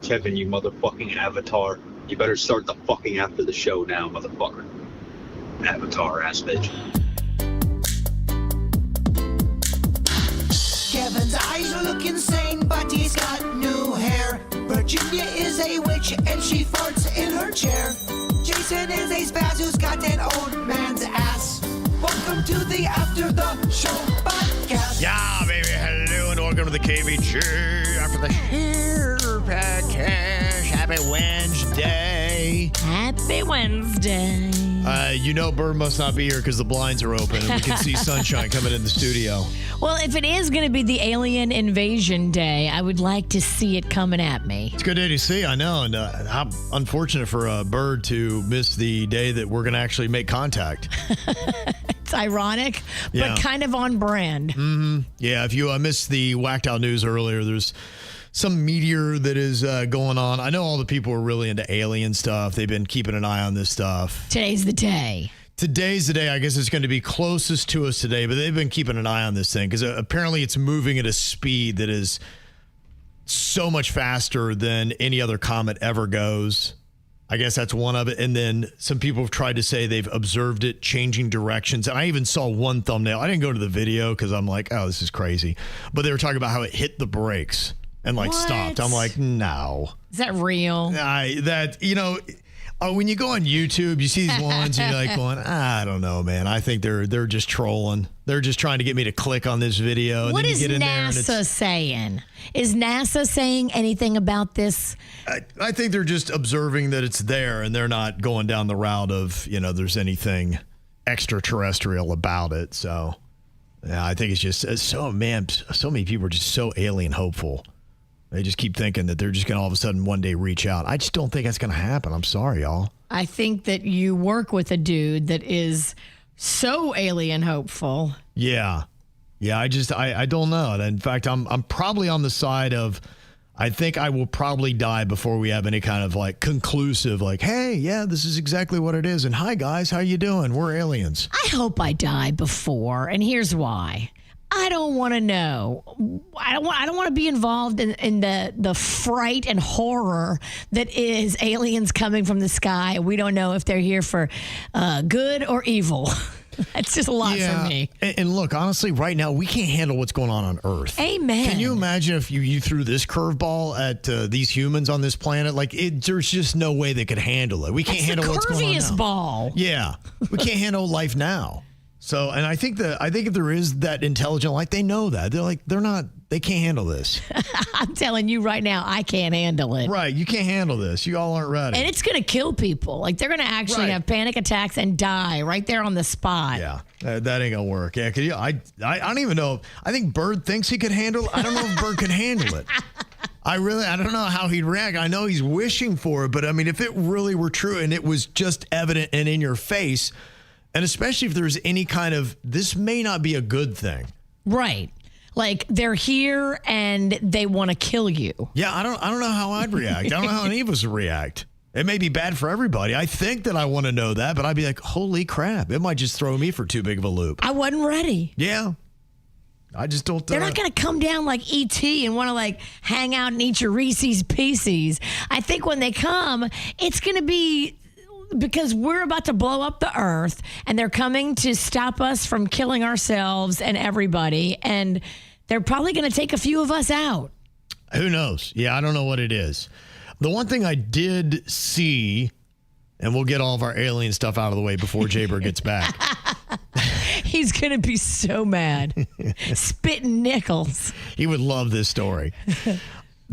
Kevin, you motherfucking avatar. You better start the fucking after the show now, motherfucker. Avatar ass bitch. Kevin's eyes look insane, but he's got new hair. Virginia is a witch and she farts in her chair. Jason is a spaz who's got an old man's ass. Welcome to the After the Show podcast. Yeah, baby. Hello and welcome to the KVG After the Show podcast. Happy Wednesday. Happy Wednesday. Bird must not be here because the blinds are open and we can see sunshine coming in the studio. Well, if it is going to be the alien invasion day, I would like to see it coming at me. It's a good day to see, I know. And how unfortunate for Bird to miss the day that we're going to actually make contact. It's ironic, Yeah. but kind of on brand. Mm-hmm. Yeah, if you missed the whacked out news earlier, there's some meteor that is going on. I know all the people are really into alien stuff. They've been keeping an eye on this stuff. Today's the day. Today's the day. I guess it's going to be closest to us today, but they've been keeping an eye on this thing because apparently it's moving at a speed that is so much faster than any other comet ever goes. I guess that's one of it. And then some people have tried to say they've observed it changing directions. And I even saw one thumbnail. I didn't go to the video because I'm like, oh, this is crazy. But they were talking about how it hit the brakes and stopped. I'm like, no. Is that real? When you go on YouTube, you see these ones and you're like going, I don't know, man. I think they're just trolling. They're just trying to get me to click on this video. And What then is you get in there and NASA saying? Is NASA saying anything about this? I think they're just observing that it's there and they're not going down the route of, there's anything extraterrestrial about it. So, yeah, I think it's just so many people are just so alien hopeful. They just keep thinking that they're just going to all of a sudden one day reach out. I just don't think that's going to happen. I'm sorry, y'all. I think that you work with a dude that is so alien hopeful. Yeah. Yeah, I don't know. In fact, I'm probably on the side of I think I will probably die before we have any kind of conclusive hey, yeah, this is exactly what it is. And hi, guys, how you doing? We're aliens. I hope I die before, and here's why. I don't want to know. I don't want to be involved in the fright and horror that is aliens coming from the sky. We don't know if they're here for good or evil. That's just a lot for me. And look, honestly, right now, we can't handle what's going on Earth. Amen. Can you imagine if you threw this curveball at these humans on this planet? There's just no way they could handle it. We can't handle what's going on now. It's the curviest ball. Yeah. We can't handle life now. So, and I think if there is that intelligent life, they know that. They can't handle this. I'm telling you right now, I can't handle it. Right. You can't handle this. You all aren't ready. And it's going to kill people. They're going to actually have panic attacks and die right there on the spot. Yeah. That ain't going to work. Yeah. Cause I don't even know. I think Bird thinks he could handle it. I don't know if Bird could handle it. I don't know how he'd react. I know he's wishing for it, but I mean, if it really were true and it was just evident and in your face, and especially if there's any kind of, this may not be a good thing. Right. They're here and they want to kill you. Yeah, I don't know how I'd react. I don't know how any of us would react. It may be bad for everybody. I think that I want to know that, but I'd be like, holy crap. It might just throw me for too big of a loop. I wasn't ready. Yeah. I just don't. They're not going to come down like E.T. and want to hang out and eat your Reese's Pieces. I think when they come, it's going to be because we're about to blow up the earth and they're coming to stop us from killing ourselves and everybody. And they're probably going to take a few of us out. Who knows? Yeah, I don't know what it is. The one thing I did see, and we'll get all of our alien stuff out of the way before Jaber gets back. He's going to be so mad. Spitting nickels. He would love this story.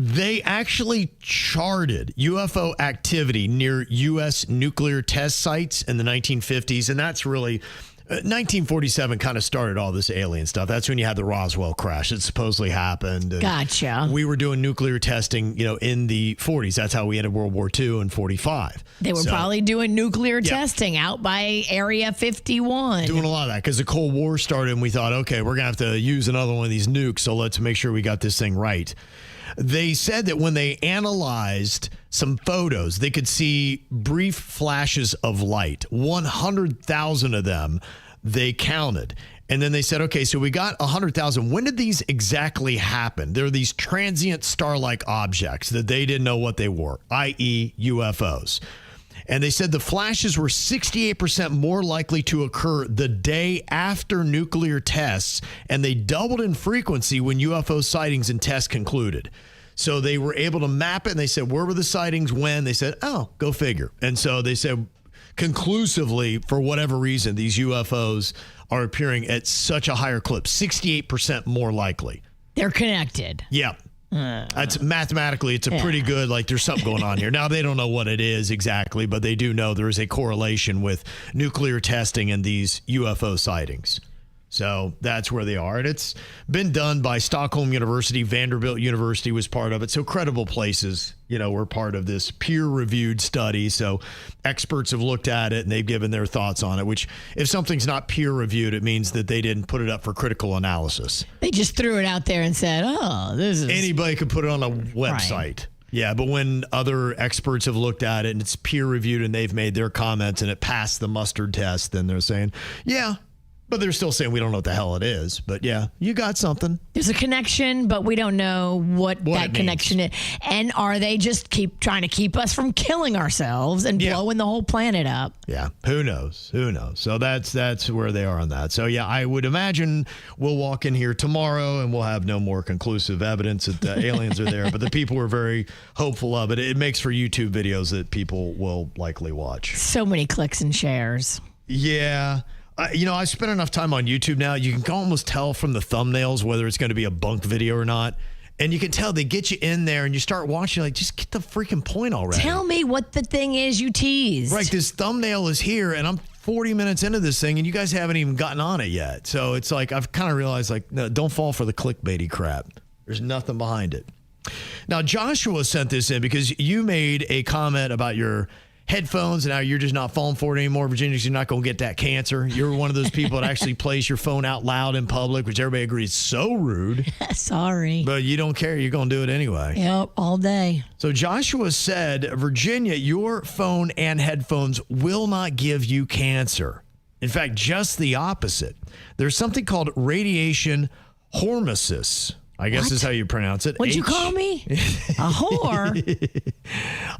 They actually charted UFO activity near U.S. nuclear test sites in the 1950s, and that's really 1947 kind of started all this alien stuff. That's when you had the Roswell crash that supposedly happened. And gotcha. We were doing nuclear testing, in the 40s. That's how we ended World War II in 45. They were probably doing nuclear testing out by Area 51. Doing a lot of that because the Cold War started, and we thought, okay, we're going to have to use another one of these nukes, so let's make sure we got this thing right. They said that when they analyzed some photos, they could see brief flashes of light. 100,000 of them they counted. And then they said, okay, so we got 100,000. When did these exactly happen? There are these transient star-like objects that they didn't know what they were, i.e. UFOs. And they said the flashes were 68% more likely to occur the day after nuclear tests, and they doubled in frequency when UFO sightings and tests concluded. So they were able to map it, and they said, where were the sightings when? They said, oh, go figure. And so they said, conclusively, for whatever reason, these UFOs are appearing at such a higher clip, 68% more likely. They're connected. Yeah. That's mathematically, it's a pretty good, like there's something going on here. Now, they don't know what it is exactly, but they do know there is a correlation with nuclear testing and these UFO sightings. So that's where they are. And it's been done by Stockholm University. Vanderbilt University was part of it. So credible places, were part of this peer-reviewed study. So experts have looked at it and they've given their thoughts on it, which if something's not peer-reviewed, it means that they didn't put it up for critical analysis. They just threw it out there and said, oh, this is... Anybody could put it on a website. Right. Yeah, but when other experts have looked at it and it's peer-reviewed and they've made their comments and it passed the mustard test, then they're saying, yeah. But they're still saying we don't know what the hell it is. But yeah, you got something. There's a connection, but we don't know what that connection is. And are they just trying to keep us from killing ourselves and blowing the whole planet up? Yeah, who knows? Who knows? So that's where they are on that. So yeah, I would imagine we'll walk in here tomorrow and we'll have no more conclusive evidence that the aliens are there. But the people were very hopeful of it. It makes for YouTube videos that people will likely watch. So many clicks and shares. Yeah. I spent enough time on YouTube now. You can almost tell from the thumbnails whether it's going to be a bunk video or not. And you can tell they get you in there and you start watching, like, just get the freaking point already. Tell me what the thing is you teased. Right, this thumbnail is here and I'm 40 minutes into this thing and you guys haven't even gotten on it yet. So it's like, I've kind of realized, like, no, don't fall for the clickbaity crap. There's nothing behind it. Now, Joshua sent this in because you made a comment about your headphones and now you're just not falling for it anymore, Virginia, because you're not going to get that cancer. You're one of those people that actually plays your phone out loud in public, which everybody agrees is so rude. Sorry. But you don't care. You're going to do it anyway. Yep, all day. So Joshua said, Virginia, your phone and headphones will not give you cancer. In fact, just the opposite. There's something called radiation hormesis. I guess is how you pronounce it. What'd you call me? A whore?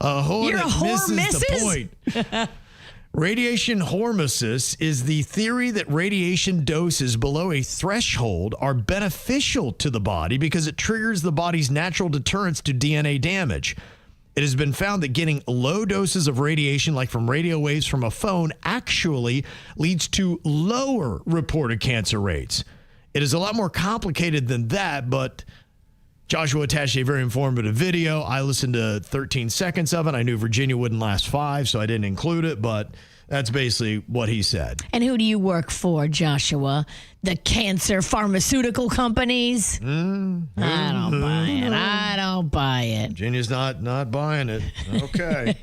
A whore. You're a whore, missus? The point. Radiation hormesis is the theory that radiation doses below a threshold are beneficial to the body because it triggers the body's natural deterrence to DNA damage. It has been found that getting low doses of radiation, like from radio waves from a phone, actually leads to lower reported cancer rates. It is a lot more complicated than that, but Joshua attached a very informative video. I listened to 13 seconds of it. I knew Virginia wouldn't last 5, so I didn't include it, but that's basically what he said. And who do you work for, Joshua? The cancer pharmaceutical companies? I don't buy it. I don't buy it. Virginia's not buying it. Okay.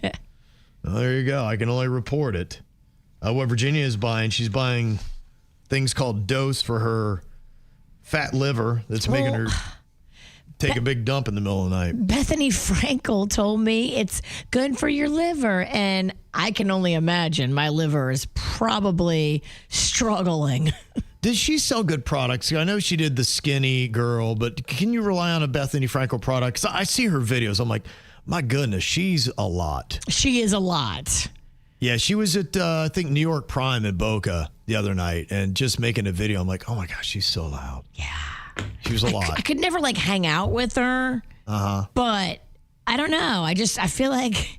Well, there you go. I can only report it. What Virginia is buying, she's buying things called dose for her fat liver that's making her take a big dump in the middle of the night. Bethany Frankel told me it's good for your liver, and I can only imagine my liver is probably struggling. Does she sell good products? I know she did the skinny girl, but can you rely on a Bethany Frankel product? 'Cause I see her videos. I'm like, my goodness, she's a lot. She is a lot. Yeah, she was at, I think, New York Prime in Boca the other night and just making a video. I'm like, oh, my gosh, she's so loud. Yeah. She was a lot. I could never, hang out with her. Uh-huh. But I don't know. I feel like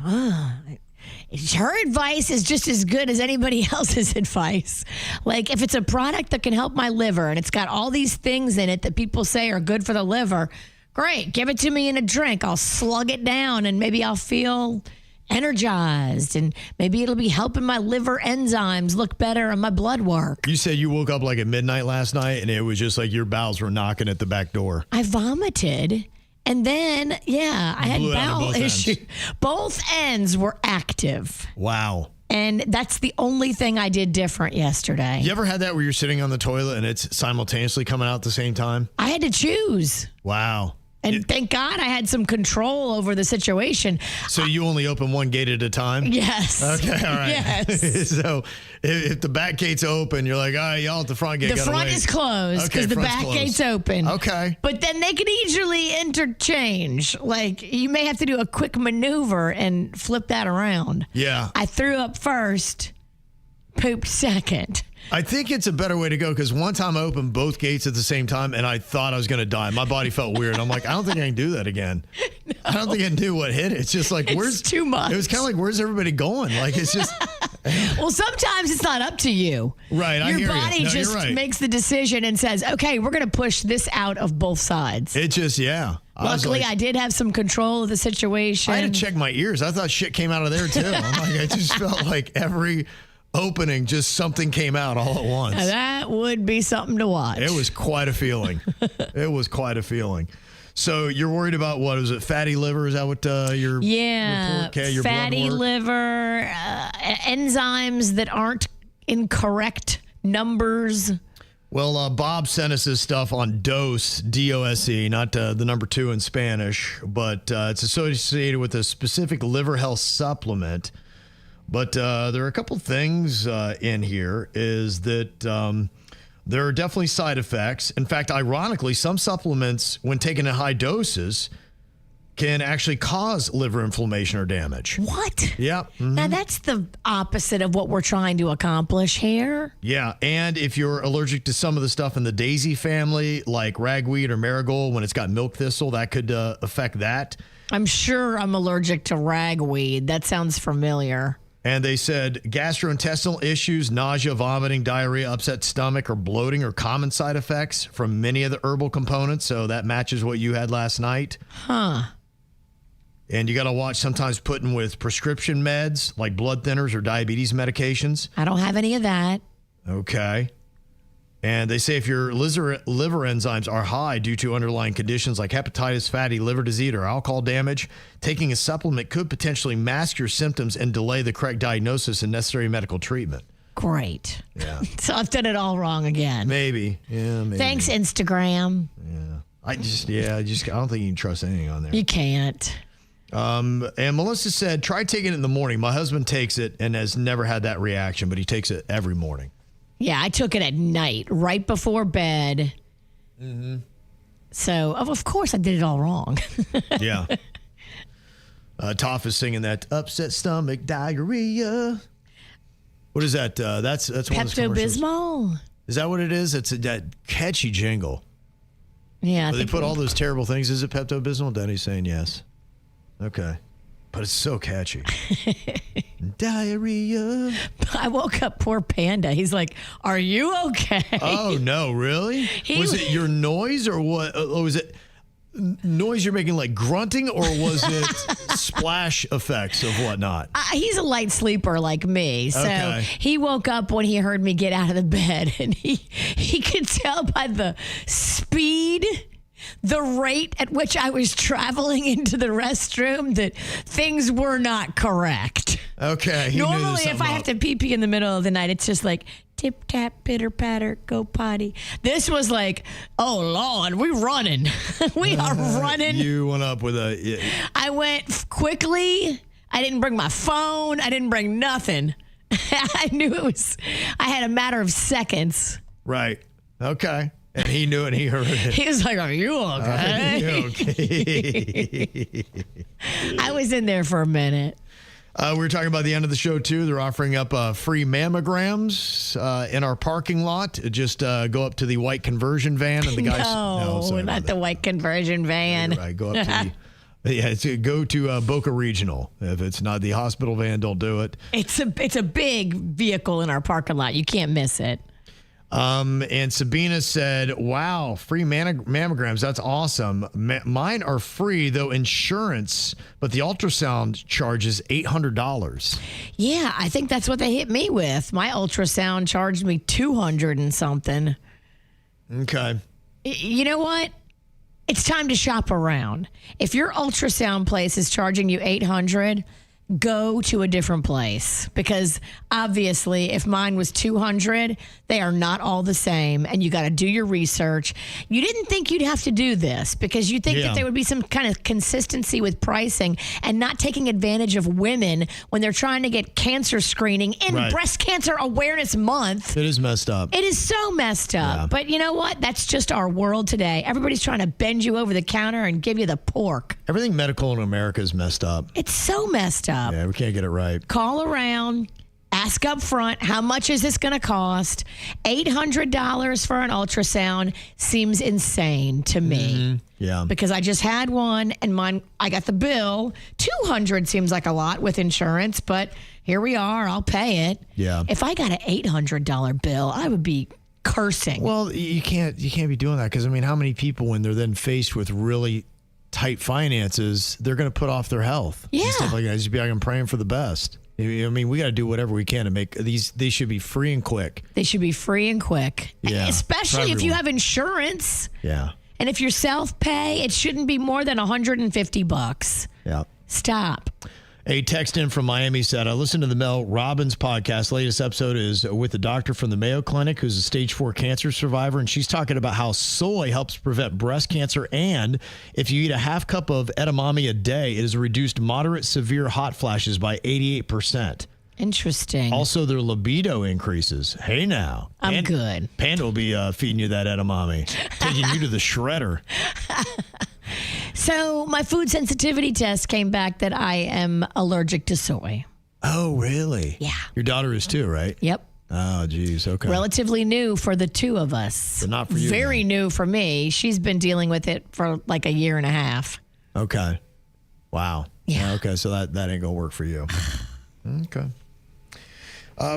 her advice is just as good as anybody else's advice. Like, if it's a product that can help my liver and it's got all these things in it that people say are good for the liver, great. Give it to me in a drink. I'll slug it down and maybe I'll feel energized, and maybe it'll be helping my liver enzymes look better and my blood work. You said you woke up at midnight last night and it was just like your bowels were knocking at the back door. I vomited, and then I had bowel issues. Both ends were active. Wow. And that's the only thing I did different yesterday. You ever had that where you're sitting on the toilet and it's simultaneously coming out at the same time? I had to choose. Wow. And thank God I had some control over the situation. So you only open one gate at a time? Yes. Okay, all right. Yes. So if the back gate's open, you're like, all right, y'all at the front gate. The front is closed because the back gate's open. Okay. But then they could easily interchange. Like, you may have to do a quick maneuver and flip that around. Yeah. I threw up first, pooped second. I think it's a better way to go because one time I opened both gates at the same time and I thought I was going to die. My body felt weird. I'm like, I don't think I can do that again. No. I don't think I knew what hit it. It's just like, it's too much. It was kind of like, where's everybody going? Like, it's just. Well, sometimes it's not up to you. Right. Your body just makes the decision and says, okay, we're going to push this out of both sides. It just, yeah. Luckily, I did have some control of the situation. I had to check my ears. I thought shit came out of there too. I'm like, I just felt like every opening, just something came out all at once. Now that would be something to watch. It was quite a feeling. It was quite a feeling. So you're worried about what? Is it fatty liver? Is that what your report? Okay, your fatty blood work? liver, enzymes that aren't in correct numbers. Well, Bob sent us this stuff on DOSE, D-O-S-E, not the number 2 in Spanish, but it's associated with a specific liver health supplement. But there are a couple things in here is that there are definitely side effects. In fact, ironically, some supplements, when taken in high doses, can actually cause liver inflammation or damage. What? Yeah. Mm-hmm. Now, that's the opposite of what we're trying to accomplish here. Yeah, and if you're allergic to some of the stuff in the daisy family, like ragweed or marigold, when it's got milk thistle, that could affect that. I'm sure I'm allergic to ragweed. That sounds familiar. And they said gastrointestinal issues, nausea, vomiting, diarrhea, upset stomach, or bloating are common side effects from many of the herbal components. So that matches what you had last night. Huh. And you got to watch sometimes putting with prescription meds like blood thinners or diabetes medications. I don't have any of that. Okay. And they say if your liver enzymes are high due to underlying conditions like hepatitis, fatty liver disease, or alcohol damage, taking a supplement could potentially mask your symptoms and delay the correct diagnosis and necessary medical treatment. Great. Yeah. So I've done it all wrong again. Maybe. Yeah, maybe. Thanks, Instagram. Yeah. I don't think you can trust anything on there. You can't. And Melissa said, try taking it in the morning. My husband takes it and has never had that reaction, but he takes it every morning. Yeah, I took it at night, right before bed. Mm-hmm. So, of course, I did it all wrong. Yeah. Toph is singing that upset stomach diarrhea. What is that? That's one of those commercials. Pepto-Bismol? Is that what it is? It's that catchy jingle. Yeah. Where they put all those terrible things. Is it Pepto-Bismol? Denny's saying yes. Okay. But it's so catchy. Diarrhea. I woke up poor Panda. He's like, are you okay? Oh, no, really? Was it your noise or what? Or was it noise you're making like grunting or was it splash effects of whatnot? He's a light sleeper like me. So Okay. he woke up when he heard me get out of the bed and he could tell by the speed, the rate at which I was traveling into the restroom that things were not correct. Okay. Normally, if I have to pee in the middle of the night, it's just like tip tap, pitter patter, go potty. This was like, oh Lord, we running. We are running. You went up with a. I went quickly. I didn't bring my phone. I didn't bring nothing. I knew I had a matter of seconds. Right. Okay. And he knew it. He heard it. He was like, are you okay? Are you okay? I was in there for a minute. We were talking about the end of the show, too. They're offering up free mammograms in our parking lot. Just go up to the white conversion van and the guys. No, not the white conversion van. Right. Go up to go to Boca Regional. If it's not the hospital van, don't do it. It's a big vehicle in our parking lot. You can't miss it. And Sabina said, wow, free mammograms. That's awesome. Mine are free, though insurance, but the ultrasound charges $800. Yeah, I think that's what they hit me with. My ultrasound charged me $200 and something. Okay. You know what? It's time to shop around. If your ultrasound place is charging you $800, go to a different place, because obviously if mine was 200, they are not all the same, and you got to do your research. You didn't think you'd have to do this because you think that there would be some kind of consistency with pricing and not taking advantage of women when they're trying to get cancer screening in Breast Cancer Awareness Month. It is messed up. It is so messed up. Yeah. But you know what? That's just our world today. Everybody's trying to bend you over the counter and give you the pork. Everything medical in America is messed up. It's so messed up. Yeah, we can't get it right. Call around, ask up front, how much is this going to cost? $800 for an ultrasound seems insane to me. Yeah. Because I just had one and mine, I got the bill. $200 seems like a lot with insurance, but here we are. I'll pay it. Yeah. If I got an $800 bill, I would be cursing. Well, you can't be doing that because, I mean, how many people, when they're then faced with really tight finances, they're going to put off their health and stuff like that. Just be like, I'm praying for the best. I mean, we got to do whatever we can to make these. They should be free and quick. They should be free and quick. Yeah, especially if you have insurance. Yeah. And if you're self-pay, it shouldn't be more than $150. Yeah. Stop. A text in from Miami said, I listened to the Mel Robbins podcast. Latest episode is with a doctor from the Mayo Clinic who's a stage 4 cancer survivor. And she's talking about how soy helps prevent breast cancer. And if you eat a half cup of edamame a day, it has reduced moderate severe hot flashes by 88%. Interesting. Also, their libido increases. Hey, now. I'm good. Panda will be feeding you that edamame, taking you to the shredder. So my food sensitivity test came back that I am allergic to soy. Oh, really? Yeah. Your daughter is too, right? Yep. Oh, geez. Okay. Relatively new for the two of us. But not for you. Very new for me. She's been dealing with it for like a year and a half. Okay. Wow. Yeah. Okay, so that ain't going to work for you. Okay.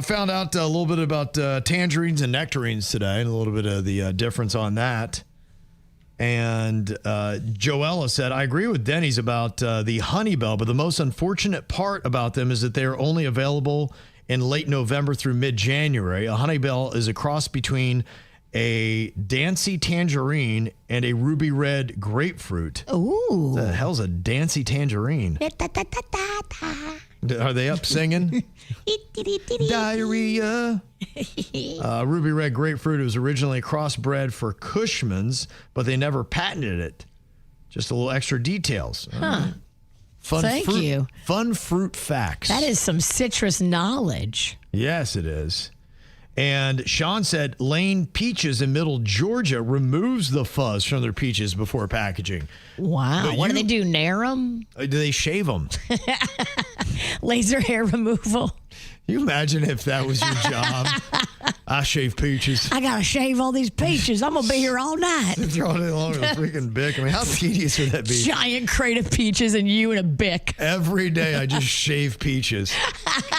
Found out a little bit about tangerines and nectarines today, and a little bit of the difference on that. And Joella said, I agree with Denny's about the Honeybell, but the most unfortunate part about them is that they are only available in late November through mid-January. A Honeybell is a cross between a Dancy tangerine and a ruby red grapefruit. Ooh. What the hell's a Dancy tangerine? Are they up singing? Diarrhea. Ruby red grapefruit was originally crossbred for Cushman's, but they never patented it. Just a little extra details. Huh. Fun fruit facts. That is some citrus knowledge. Yes, it is. And Sean said Lane Peaches in Middle Georgia removes the fuzz from their peaches before packaging. Wow. But What do they do? Nair them? Do they shave them? Laser hair removal. Can you imagine if that was your job? I shave peaches. I got to shave all these peaches. I'm going to be here all night. Throwing it along with a freaking Bic. I mean, how tedious would that be? Giant crate of peaches and you and a Bic. Every day I just shave peaches.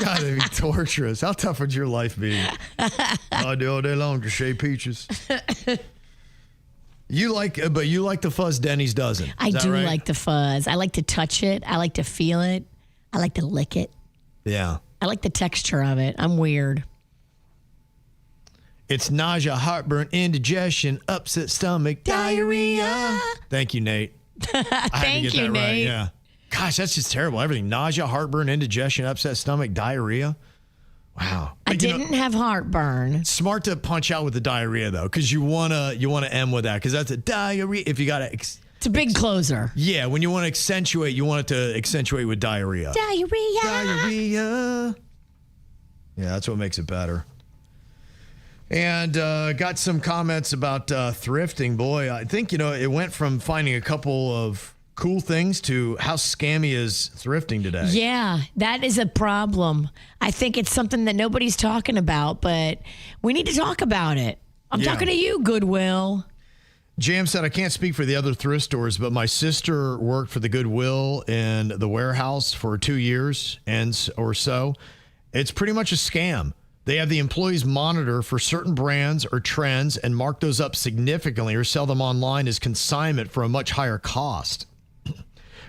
God, it'd be torturous. How tough would your life be? I do all day long to shave peaches. You like the fuzz Denny's doesn't. I do like the fuzz. I like to touch it. I like to feel it. I like to lick it. Yeah. I like the texture of it. I'm weird. It's nausea, heartburn, indigestion, upset stomach, diarrhea. Thank you, Nate. Thank you, Nate. Right. Yeah. Gosh, that's just terrible. Everything. Nausea, heartburn, indigestion, upset stomach, diarrhea. Wow. I didn't have heartburn. Smart to punch out with the diarrhea, though, because you wanna end with that, because that's a diarrhea. If you got to... It's a big closer. Yeah, when you want to accentuate, you want it to accentuate with diarrhea. Diarrhea. Diarrhea. Yeah, that's what makes it better. And got some comments about thrifting. Boy, I think, it went from finding a couple of cool things to how scammy is thrifting today. Yeah, that is a problem. I think it's something that nobody's talking about, but we need to talk about it. I'm talking to you, Goodwill. Jam said, I can't speak for the other thrift stores, but my sister worked for the Goodwill in the warehouse for 2 years or so. It's pretty much a scam. They have the employees monitor for certain brands or trends and mark those up significantly or sell them online as consignment for a much higher cost.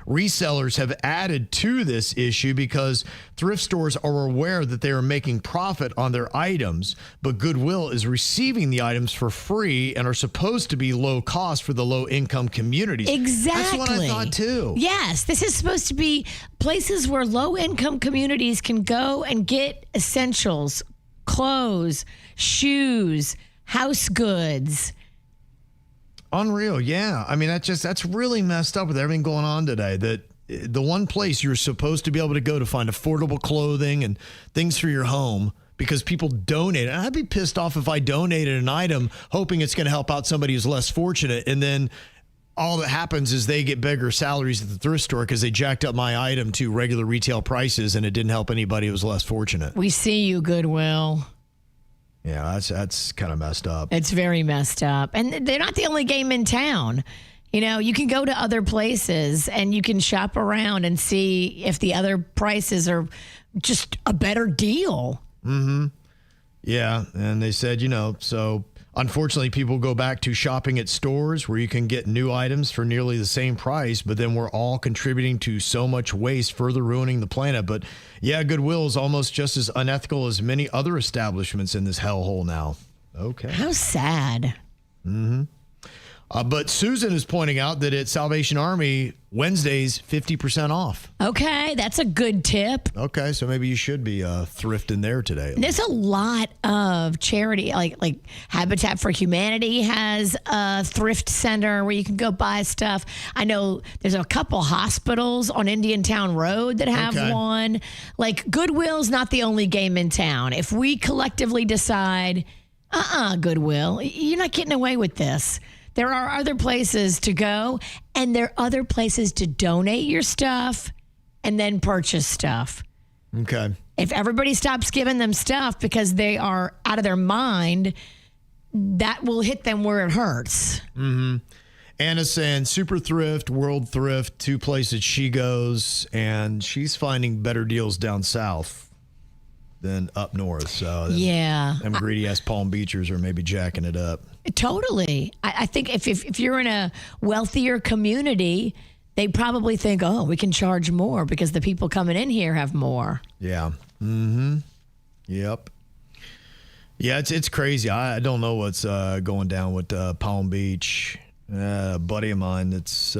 resellers have added to this issue because thrift stores are aware that they are making profit on their items, but Goodwill is receiving the items for free and are supposed to be low cost for the low income communities. Exactly. That's what I thought too. Yes, this is supposed to be places where low income communities can go and get essentials, clothes, shoes, house goods. Unreal, yeah. I mean, that's really messed up with everything going on today. That the one place you're supposed to be able to go to find affordable clothing and things for your home because people donate. And I'd be pissed off if I donated an item hoping it's going to help out somebody who's less fortunate, and then all that happens is they get bigger salaries at the thrift store because they jacked up my item to regular retail prices, and it didn't help anybody who was less fortunate. We see you, Goodwill. Yeah, that's kind of messed up. It's very messed up. And they're not the only game in town. You know, you can go to other places and you can shop around and see if the other prices are just a better deal. Mm-hmm. Yeah, and they said, so unfortunately people go back to shopping at stores where you can get new items for nearly the same price, but then we're all contributing to so much waste, further ruining the planet. But yeah, Goodwill is almost just as unethical as many other establishments in this hellhole now. Okay. How sad. Mm-hmm. But Susan is pointing out that at Salvation Army, Wednesdays, 50% off. Okay, that's a good tip. Okay, so maybe you should be thrifting there today. There's a lot of charity, like Habitat for Humanity has a thrift center where you can go buy stuff. I know there's a couple hospitals on Indiantown Road that have one. Like, Goodwill's not the only game in town. If we collectively decide, Goodwill, you're not getting away with this. There are other places to go, and there are other places to donate your stuff and then purchase stuff. Okay. If everybody stops giving them stuff because they are out of their mind, that will hit them where it hurts. Mm-hmm. Anna's saying Super Thrift, World Thrift, two places she goes, and she's finding better deals down south than up north. So yeah, them greedy-ass Palm Beachers are maybe jacking it up. Totally. I think if you're in a wealthier community, they probably think, we can charge more because the people coming in here have more. Yeah. Mm-hmm. Yep. Yeah, it's crazy. I don't know what's going down with Palm Beach. A buddy of mine that's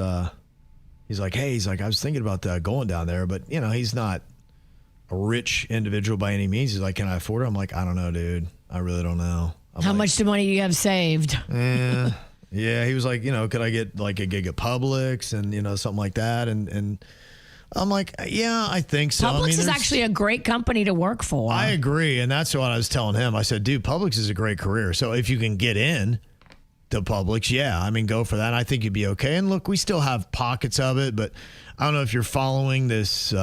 he's like, I was thinking about going down there, but he's not a rich individual by any means. He's like, can I afford it? I'm like, I don't know, dude. I really don't know. How much money do you have saved? Yeah, he was like, could I get like a gig at Publix and, something like that? And I'm like, yeah, I think so. Publix is actually a great company to work for. I agree. And that's what I was telling him. I said, dude, Publix is a great career. So if you can get in to Publix, go for that. I think you'd be okay. And look, we still have pockets of it, but I don't know if you're following this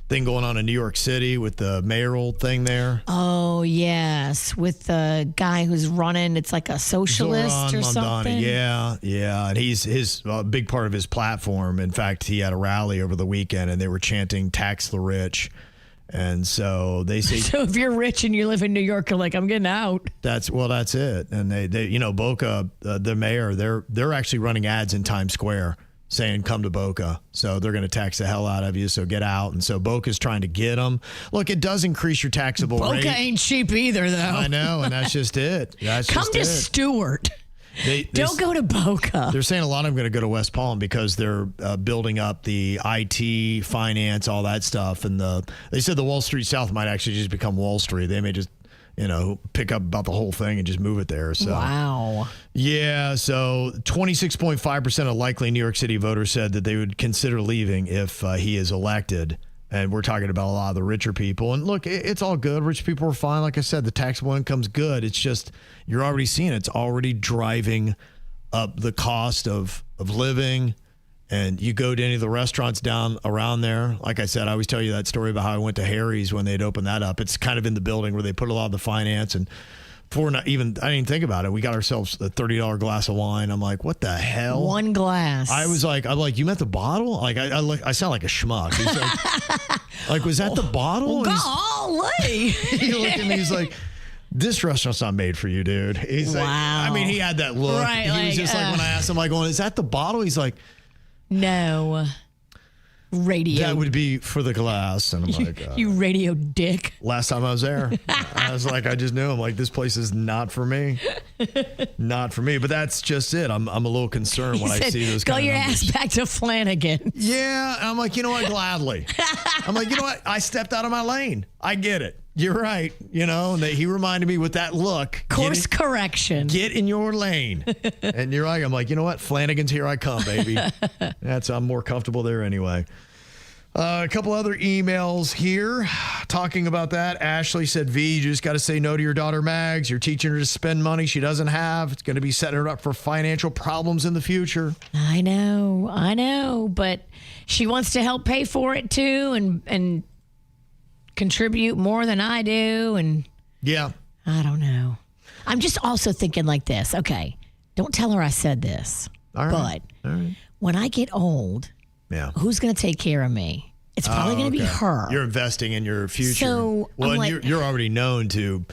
thing going on in New York City with the mayoral thing there. Oh, yes. With the guy who's running, it's like a socialist or something. Yeah. And his big part of his platform. In fact, he had a rally over the weekend and they were chanting tax the rich. And so they say. So if you're rich and you live in New York, you're like, I'm getting out. That's it. And they Boca, the mayor, they're actually running ads in Times Square saying, come to Boca. So they're going to tax the hell out of you. So get out. And so Boca's trying to get them. Look, it does increase your taxable rate. Boca ain't cheap either, though. I know. And that's just it. Come to Stewart. Don't go to Boca. They're saying a lot of them are going to go to West Palm because they're building up the IT, finance, all that stuff. And they said the Wall Street South might actually just become Wall Street. They may just pick up about the whole thing and just move it there. So wow. Yeah, so 26.5% of likely New York City voters said that they would consider leaving if he is elected. And we're talking about a lot of the richer people. And look, it's all good. Rich people are fine. Like I said, the taxable income's good. It's just you're already seeing it's already driving up the cost of living. And you go to any of the restaurants down around there. Like I said, I always tell you that story about how I went to Harry's when they'd opened that up. It's kind of in the building where they put a lot of the finance. And I didn't think about it. We got ourselves a $30 glass of wine. I'm like, what the hell? One glass. I'm like, you meant the bottle? Like, I sound like a schmuck. He's like, was that the bottle? Golly. He looked at me. He's like, this restaurant's not made for you, dude. He's wow. like, I mean, he had that look. Right, he was just like, when I asked him, like, well, is that the bottle? He's like, no. Radio. That would be for the glass. And I'm like, you radio dick. last time I was there, I was like, I just knew. I'm like, this place is not for me. Not for me. But that's just it. I'm a little concerned when I see those Go kind your of numbers. ass back to Flanagan. Yeah. And I'm like, you know what? Gladly. I'm like, you know what? I stepped out of my lane. I get it. You're right. You know, and he reminded me with that look. Course correction. Get in your lane. And you're right. I'm like, you know what? Flanagan's here I come, baby. I'm more comfortable there anyway. A couple other emails here talking about that. Ashley said, V, you just got to say no to your daughter, Mags. You're teaching her to spend money she doesn't have. It's going to be setting her up for financial problems in the future. I know. But she wants to help pay for it too and contribute more than I do. And Yeah. I don't know. I'm just also thinking like this. Okay, don't tell her I said this. All right. But when I get old, Yeah. who's going to take care of me? It's probably going to be her. You're investing in your future. So, well, I'm and like- you're already known to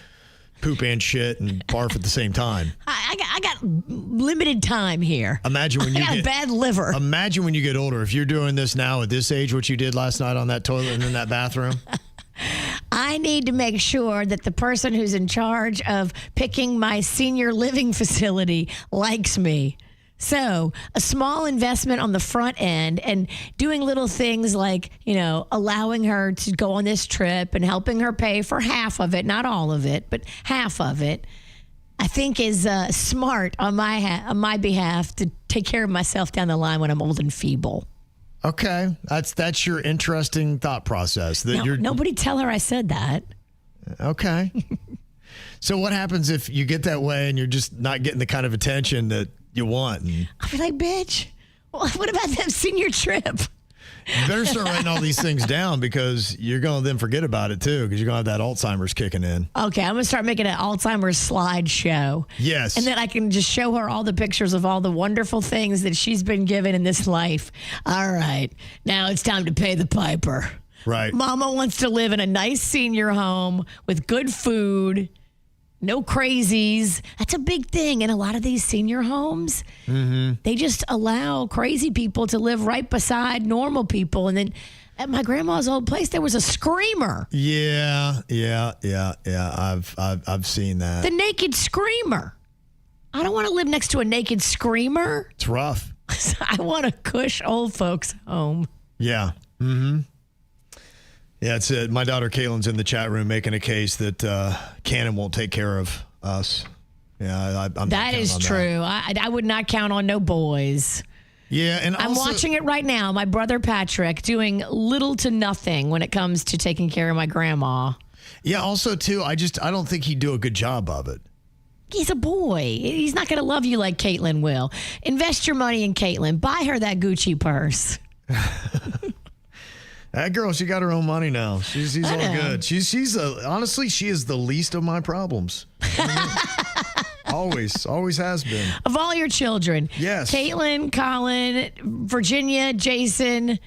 poop and shit and barf at the same time. I got limited time here. Imagine when you I got a get bad liver. Imagine when you get older. If you're doing this now at this age, what you did last night on that toilet and in that bathroom. I need to make sure that the person who's in charge of picking my senior living facility likes me. So a small investment on the front end and doing little things like, allowing her to go on this trip and helping her pay for half of it, not all of it, but half of it, I think is smart on my behalf to take care of myself down the line when I'm old and feeble. Okay, that's your interesting thought process. That you're Nobody tell her I said that. okay. So what happens if you get that way and you're just not getting the kind of attention that you want? And I'll be like, bitch, what about that senior trip? you better start writing all these things down because you're going to then forget about it too because you're going to have that Alzheimer's kicking in. Okay, I'm going to start making an Alzheimer's slideshow. Yes. And then I can just show her all the pictures of all the wonderful things that she's been given in this life. All right, now it's time to pay the piper. Right. Mama wants to live in a nice senior home with good food, no crazies. That's a big thing in a lot of these senior homes. Mm-hmm. They just allow crazy people to live right beside normal people. And then at my grandma's old place, there was a screamer. Yeah. I've seen that. The naked screamer. I don't want to live next to a naked screamer. It's rough. I want a cush old folks home. Yeah. Mm-hmm. Yeah, it's my daughter Caitlin's in the chat room making a case that Cannon won't take care of us. Yeah, I'm That is true. I would not count on no boys. Yeah, and I'm watching it right now. My brother Patrick doing little to nothing when it comes to taking care of my grandma. Yeah, also too, I don't think he'd do a good job of it. He's a boy. He's not going to love you like Caitlin will. Invest your money in Caitlin. Buy her that Gucci purse. That girl, she got her own money now. She's all good. Honestly, she is the least of my problems. Always has been. Of all your children, yes. Caitlin, Colin, Virginia, Jason,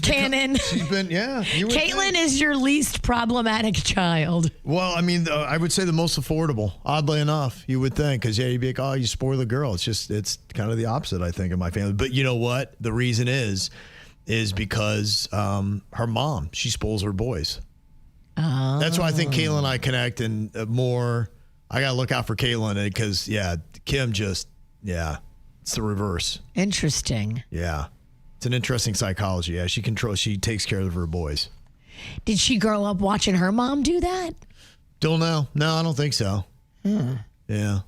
Cannon. She's been, yeah. Caitlin is your least problematic child. Well, I mean, I would say the most affordable, oddly enough, you would think. Because, you'd be like, oh, you spoil the girl. It's kind of the opposite, I think, in my family. But you know what? The reason is because her mom, she spoils her boys. Oh. That's why I think Caitlin and I connect and more. I got to look out for Caitlin because, Kim it's the reverse. Interesting. Yeah. It's an interesting psychology. Yeah, she takes care of her boys. Did she grow up watching her mom do that? Don't know. No, I don't think so. Yeah.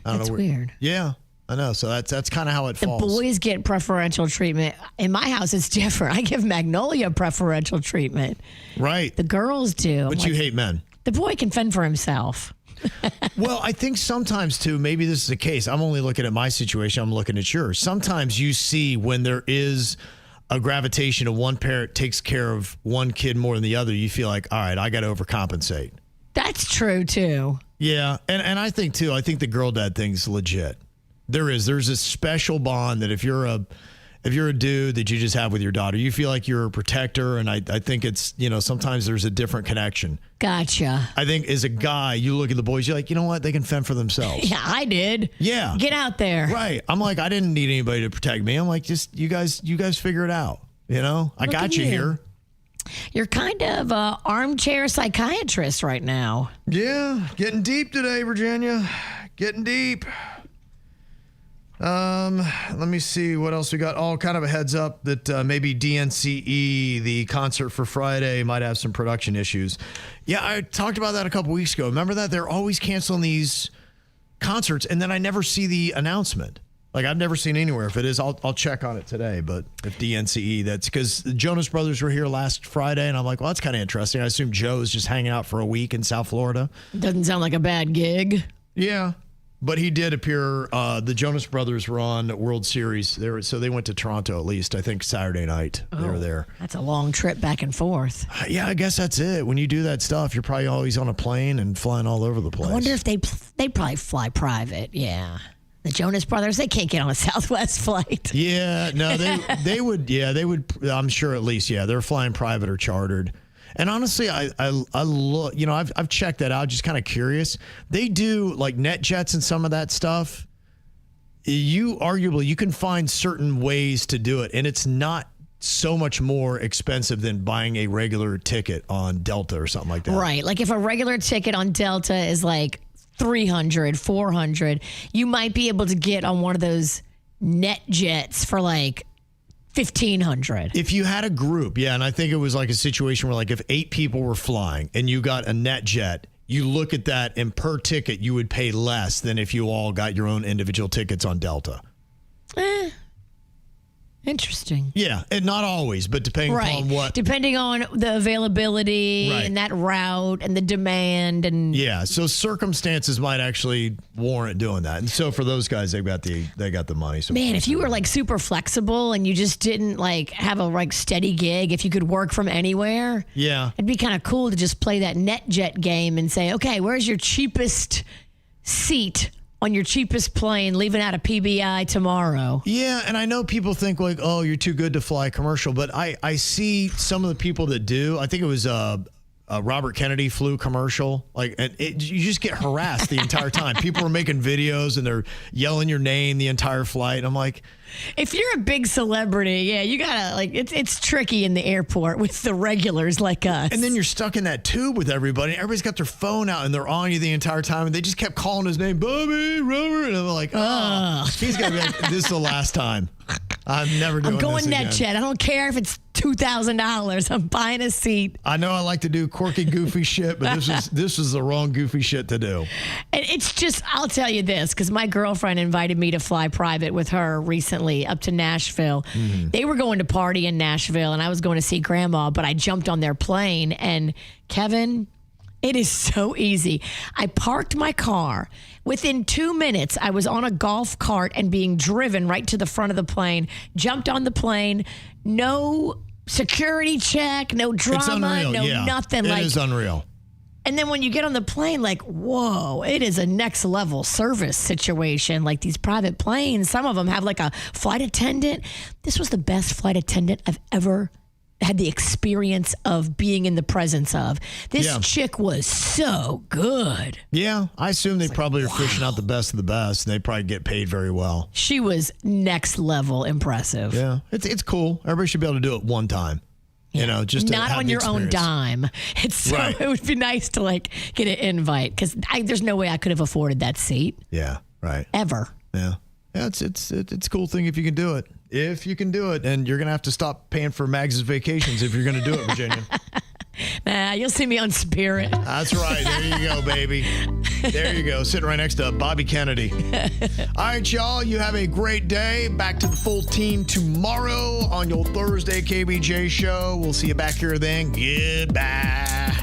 That's weird. Yeah, I know. So that's kind of how it The falls. boys get preferential treatment. In my house, it's different. I give Magnolia preferential treatment. Right. The girls do. But you hate men. The boy can fend for himself. Well, I think sometimes, too, maybe this is the case. I'm only looking at my situation. I'm looking at yours. Sometimes you see when there is a gravitation of one parent takes care of one kid more than the other, you feel like, all right, I got to overcompensate. That's true, too. Yeah. And I think, too, the girl dad thing's legit. There's a special bond that if you're if you're a dude that you just have with your daughter, you feel like you're a protector. And I think it's, sometimes there's a different connection. Gotcha. I think as a guy, you look at the boys, you're like, you know what? They can fend for themselves. Yeah, I did. Yeah. Get out there. Right. I'm like, I didn't need anybody to protect me. I'm like, just you guys figure it out. I got you here. You're kind of an armchair psychiatrist right now. Yeah. Getting deep today, Virginia. Getting deep. Let me see what else we got. Oh, kind of a heads up that maybe DNCE, the concert for Friday, might have some production issues. Yeah, I talked about that a couple weeks ago. Remember that? They're always canceling these concerts, and then I never see the announcement. Like, I've never seen anywhere. If it is, I'll check on it today. But if DNCE, that's because the Jonas Brothers were here last Friday, and I'm like, well, that's kind of interesting. I assume Joe is just hanging out for a week in South Florida. Doesn't sound like a bad gig. Yeah. But he did appear. The Jonas Brothers were on World Series. So they went to Toronto at least, I think, Saturday night. They were there. That's a long trip back and forth. Yeah, I guess that's it. When you do that stuff, you're probably always on a plane and flying all over the place. I wonder if they probably fly private. Yeah. The Jonas Brothers, they can't get on a Southwest flight. Yeah, no, they would. Yeah, they would. I'm sure at least. Yeah, they're flying private or chartered. And honestly, I look, I've checked that out, just kind of curious. They do like NetJets and some of that stuff. You can find certain ways to do it, and it's not so much more expensive than buying a regular ticket on Delta or something like that. Right. Like if a regular ticket on Delta is like $300, $400, you might be able to get on one of those NetJets for like $1,500. If you had a group, yeah, and I think it was like a situation where like if 8 people were flying and you got a NetJet, you look at that and per ticket you would pay less than if you all got your own individual tickets on Delta. Interesting. Yeah, and not always, but depending upon what. Depending on the availability and that route and the demand and. Yeah, so circumstances might actually warrant doing that, and so for those guys, they got the money. So man, if you were like super flexible and you just didn't like have a like steady gig, if you could work from anywhere, yeah, it'd be kind of cool to just play that NetJet game and say, okay, where's your cheapest seat on your cheapest plane leaving out of PBI tomorrow? Yeah, and I know people think like, oh, you're too good to fly commercial, but I see some of the people that do. I think it was Robert Kennedy flew commercial. Like, and you just get harassed the entire time. People are making videos and they're yelling your name the entire flight. I'm like, if you're a big celebrity, yeah, you gotta like it's tricky in the airport with the regulars like us. And then you're stuck in that tube with everybody. Everybody's got their phone out and they're on you the entire time. And they just kept calling his name, Bobby, Robert. And I'm like, he's gonna be like, this is the last time. I'm never doing this again. I'm going NetJet. I don't care if it's $2,000. I'm buying a seat. I know I like to do quirky, goofy shit, but this is the wrong goofy shit to do. And it's just, I'll tell you this, because my girlfriend invited me to fly private with her recently up to Nashville. Mm-hmm. They were going to party in Nashville, and I was going to see Grandma, but I jumped on their plane. And Kevin, it is so easy. I parked my car. Within 2 minutes, I was on a golf cart and being driven right to the front of the plane. Jumped on the plane. No security check, no drama, nothing. It is unreal. And then when you get on the plane, like, whoa, it is a next level service situation. Like these private planes, some of them have like a flight attendant. This was the best flight attendant I've ever had the experience of being in the presence of. This chick was so good. Yeah, I assume they probably are fishing out the best of the best, and they probably get paid very well. She was next level impressive. Yeah, it's cool. Everybody should be able to do it one time. Yeah. You know, just to not have on the your own dime. It would be nice to like get an invite because there's no way I could have afforded that seat. Yeah, right. Ever. Yeah. Yeah, it's a cool thing if you can do it. If you can do it, and you're gonna have to stop paying for Mags' vacations if you're gonna do it, Virginia. Nah, you'll see me on Spirit. That's right. There you go, baby. There you go. Sitting right next to Bobby Kennedy. All right, y'all. You have a great day. Back to the full team tomorrow on your Thursday KBJ show. We'll see you back here then. Goodbye.